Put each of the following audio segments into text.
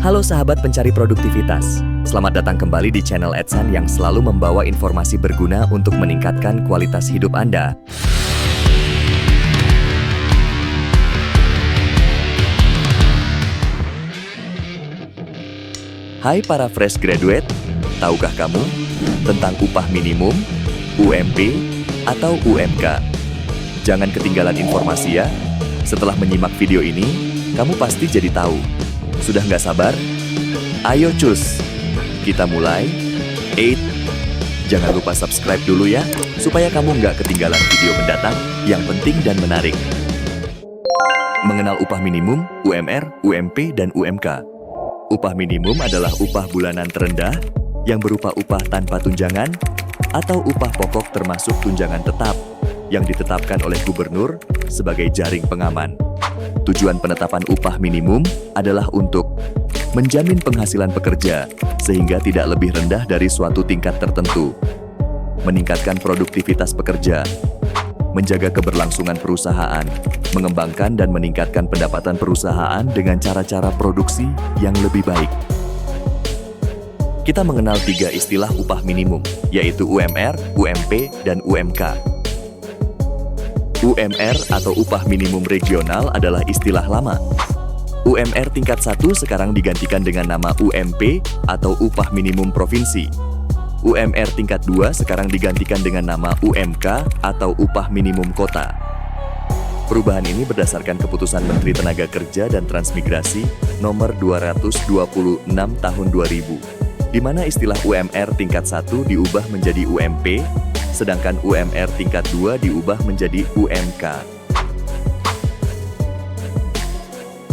Halo sahabat pencari produktivitas, selamat datang kembali di channel Edsan yang selalu membawa informasi berguna untuk meningkatkan kualitas hidup Anda. Hai para fresh graduate, tahukah kamu tentang upah minimum, UMP, atau UMK? Jangan ketinggalan informasi ya. Setelah menyimak video ini, kamu pasti jadi tahu. Sudah nggak sabar? Ayo cus, kita mulai. Jangan lupa subscribe dulu ya, supaya kamu nggak ketinggalan video mendatang yang penting dan menarik. Mengenal upah minimum, UMR, UMP, dan UMK. Upah minimum adalah upah bulanan terendah yang berupa upah tanpa tunjangan atau upah pokok termasuk tunjangan tetap yang ditetapkan oleh gubernur sebagai jaring pengaman. Tujuan penetapan upah minimum adalah untuk menjamin penghasilan pekerja sehingga tidak lebih rendah dari suatu tingkat tertentu, meningkatkan produktivitas pekerja, menjaga keberlangsungan perusahaan, mengembangkan dan meningkatkan pendapatan perusahaan dengan cara-cara produksi yang lebih baik. Kita mengenal 3 istilah upah minimum, yaitu UMR, UMP, dan UMK. UMR atau upah minimum regional adalah istilah lama. UMR tingkat 1 sekarang digantikan dengan nama UMP atau upah minimum provinsi. UMR tingkat 2 sekarang digantikan dengan nama UMK atau upah minimum kota. Perubahan ini berdasarkan keputusan Menteri Tenaga Kerja dan Transmigrasi nomor 226 tahun 2000, di mana istilah UMR tingkat 1 diubah menjadi UMP, sedangkan UMR tingkat 2 diubah menjadi UMK.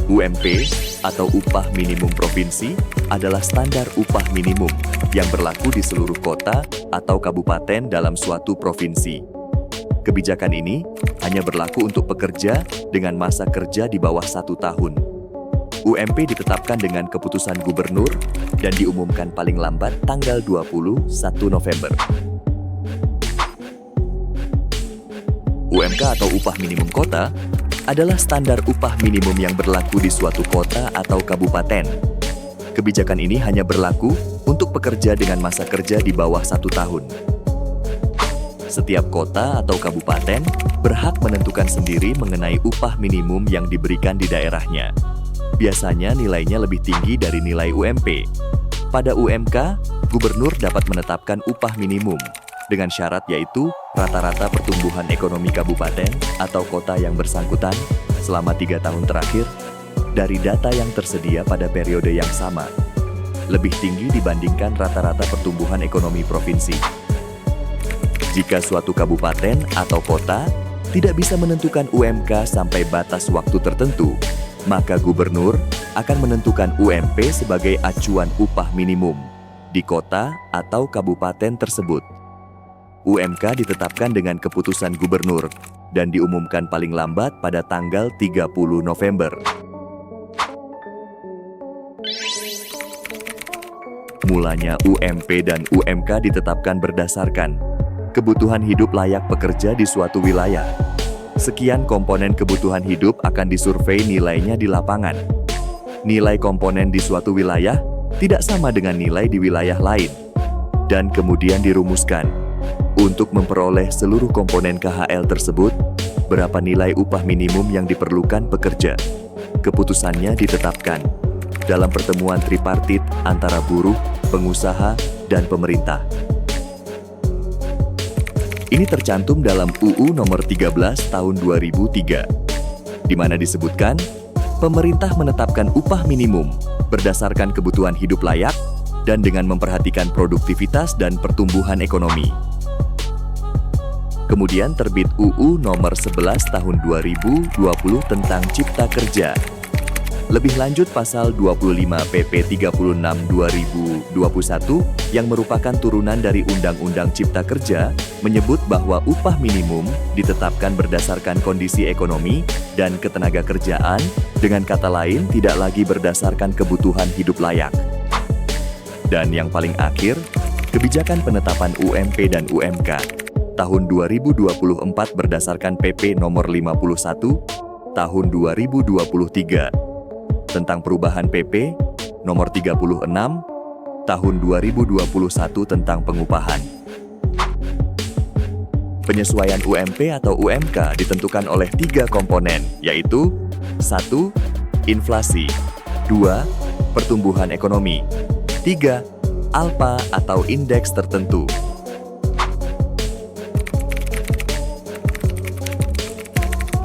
UMP atau upah minimum provinsi adalah standar upah minimum yang berlaku di seluruh kota atau kabupaten dalam suatu provinsi. Kebijakan ini hanya berlaku untuk pekerja dengan masa kerja di bawah 1 tahun. UMP ditetapkan dengan keputusan gubernur dan diumumkan paling lambat tanggal 21 November. UMK atau upah minimum kota adalah standar upah minimum yang berlaku di suatu kota atau kabupaten. Kebijakan ini hanya berlaku untuk pekerja dengan masa kerja di bawah 1 tahun. Setiap kota atau kabupaten berhak menentukan sendiri mengenai upah minimum yang diberikan di daerahnya. Biasanya nilainya lebih tinggi dari nilai UMP. Pada UMK, gubernur dapat menetapkan upah minimum dengan syarat yaitu rata-rata pertumbuhan ekonomi kabupaten atau kota yang bersangkutan selama 3 tahun terakhir dari data yang tersedia pada periode yang sama lebih tinggi dibandingkan rata-rata pertumbuhan ekonomi provinsi. Jika suatu kabupaten atau kota tidak bisa menentukan UMK sampai batas waktu tertentu, maka gubernur akan menentukan UMP sebagai acuan upah minimum di kota atau kabupaten tersebut. UMK ditetapkan dengan keputusan gubernur dan diumumkan paling lambat pada tanggal 30 November. Mulanya UMP dan UMK ditetapkan berdasarkan kebutuhan hidup layak pekerja di suatu wilayah. Sekian komponen kebutuhan hidup akan disurvei nilainya di lapangan. Nilai komponen di suatu wilayah tidak sama dengan nilai di wilayah lain, dan kemudian dirumuskan. Untuk memperoleh seluruh komponen KHL tersebut, berapa nilai upah minimum yang diperlukan pekerja. Keputusannya ditetapkan dalam pertemuan tripartit antara buruh, pengusaha, dan pemerintah. Ini tercantum dalam UU Nomor 13 Tahun 2003, di mana disebutkan, pemerintah menetapkan upah minimum berdasarkan kebutuhan hidup layak dan dengan memperhatikan produktivitas dan pertumbuhan ekonomi. Kemudian terbit UU Nomor 11 Tahun 2020 tentang Cipta Kerja. Lebih lanjut pasal 25 PP 36 2021 yang merupakan turunan dari Undang-Undang Cipta Kerja menyebut bahwa upah minimum ditetapkan berdasarkan kondisi ekonomi dan ketenagakerjaan, dengan kata lain tidak lagi berdasarkan kebutuhan hidup layak. Dan yang paling akhir, kebijakan penetapan UMP dan UMK tahun 2024 berdasarkan PP nomor 51 tahun 2023 tentang perubahan PP Nomor 36 Tahun 2021 tentang pengupahan. Penyesuaian UMP atau UMK ditentukan oleh 3 komponen, yaitu 1. Inflasi, 2. Pertumbuhan ekonomi, 3. ALPA atau indeks tertentu.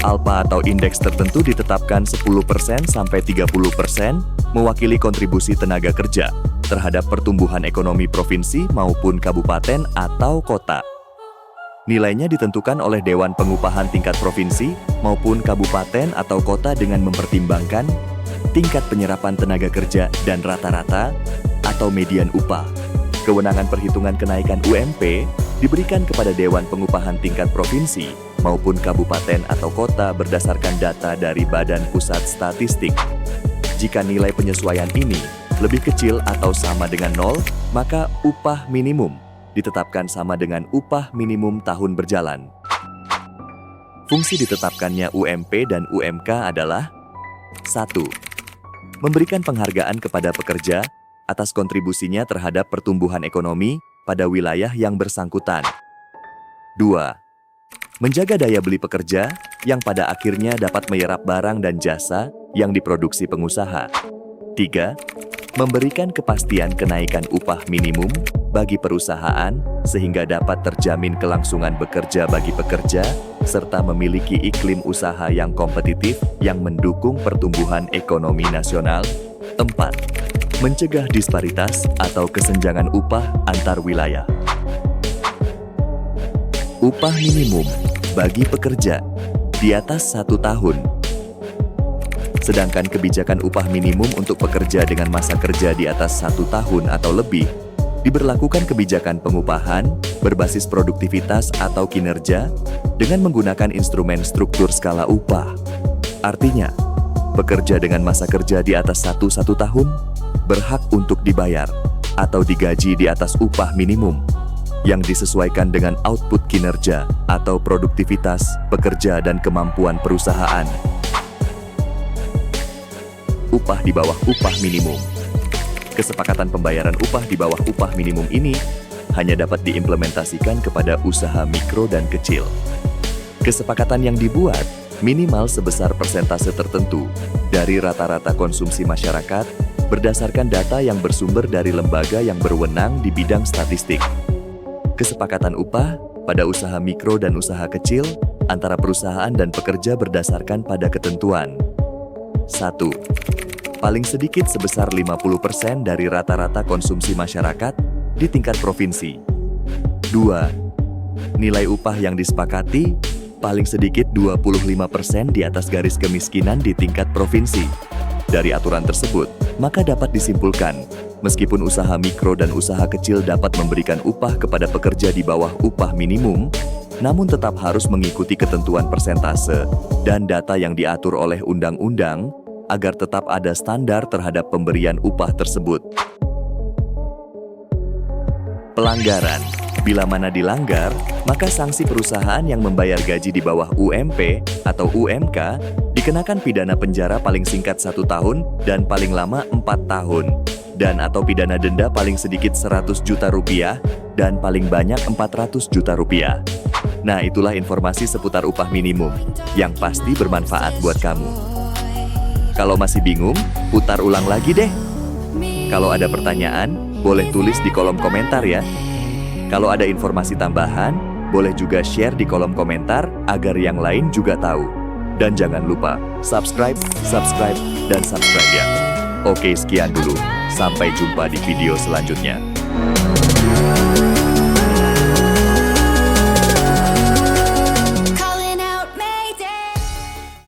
ALPA atau indeks tertentu ditetapkan 10% sampai 30% mewakili kontribusi tenaga kerja terhadap pertumbuhan ekonomi provinsi maupun kabupaten atau kota. Nilainya ditentukan oleh Dewan Pengupahan tingkat provinsi maupun kabupaten atau kota dengan mempertimbangkan tingkat penyerapan tenaga kerja dan rata-rata atau median upah. Kewenangan perhitungan kenaikan UMP diberikan kepada Dewan Pengupahan tingkat provinsi maupun kabupaten atau kota berdasarkan data dari Badan Pusat Statistik. Jika nilai penyesuaian ini lebih kecil atau sama dengan 0, maka upah minimum ditetapkan sama dengan upah minimum tahun berjalan. Fungsi ditetapkannya UMP dan UMK adalah 1. Memberikan penghargaan kepada pekerja atas kontribusinya terhadap pertumbuhan ekonomi pada wilayah yang bersangkutan. 2. Menjaga daya beli pekerja yang pada akhirnya dapat menyerap barang dan jasa yang diproduksi pengusaha. 3. Memberikan kepastian kenaikan upah minimum bagi perusahaan sehingga dapat terjamin kelangsungan bekerja bagi pekerja serta memiliki iklim usaha yang kompetitif yang mendukung pertumbuhan ekonomi nasional. 4. Mencegah disparitas atau kesenjangan upah antar wilayah. Upah minimum bagi pekerja di atas 1 tahun. Sedangkan kebijakan upah minimum untuk pekerja dengan masa kerja di atas 1 tahun atau lebih, diberlakukan kebijakan pengupahan berbasis produktivitas atau kinerja dengan menggunakan instrumen struktur skala upah. Artinya, pekerja dengan masa kerja di atas 1 tahun berhak untuk dibayar atau digaji di atas upah minimum yang disesuaikan dengan output kinerja atau produktivitas pekerja dan kemampuan perusahaan. Upah di bawah upah minimum. Kesepakatan pembayaran upah di bawah upah minimum ini hanya dapat diimplementasikan kepada usaha mikro dan kecil. Kesepakatan yang dibuat minimal sebesar persentase tertentu dari rata-rata konsumsi masyarakat berdasarkan data yang bersumber dari lembaga yang berwenang di bidang statistik. Kesepakatan upah pada usaha mikro dan usaha kecil antara perusahaan dan pekerja berdasarkan pada ketentuan. 1. Paling sedikit sebesar 50% dari rata-rata konsumsi masyarakat di tingkat provinsi. 2. Nilai upah yang disepakati paling sedikit 25% di atas garis kemiskinan di tingkat provinsi. Dari aturan tersebut, maka dapat disimpulkan, meskipun usaha mikro dan usaha kecil dapat memberikan upah kepada pekerja di bawah upah minimum, namun tetap harus mengikuti ketentuan persentase dan data yang diatur oleh undang-undang agar tetap ada standar terhadap pemberian upah tersebut. Pelanggaran. Bila mana dilanggar, maka sanksi perusahaan yang membayar gaji di bawah UMP atau UMK dikenakan pidana penjara paling singkat 1 tahun dan paling lama 4 tahun, dan atau pidana denda paling sedikit 100 juta rupiah dan paling banyak 400 juta rupiah. Nah, itulah informasi seputar upah minimum yang pasti bermanfaat buat kamu. Kalau masih bingung, putar ulang lagi deh. Kalau ada pertanyaan, boleh tulis di kolom komentar ya. Kalau ada informasi tambahan, boleh juga share di kolom komentar agar yang lain juga tahu. Dan jangan lupa subscribe, dan subscribe ya. Oke, sekian dulu. Sampai jumpa di video selanjutnya.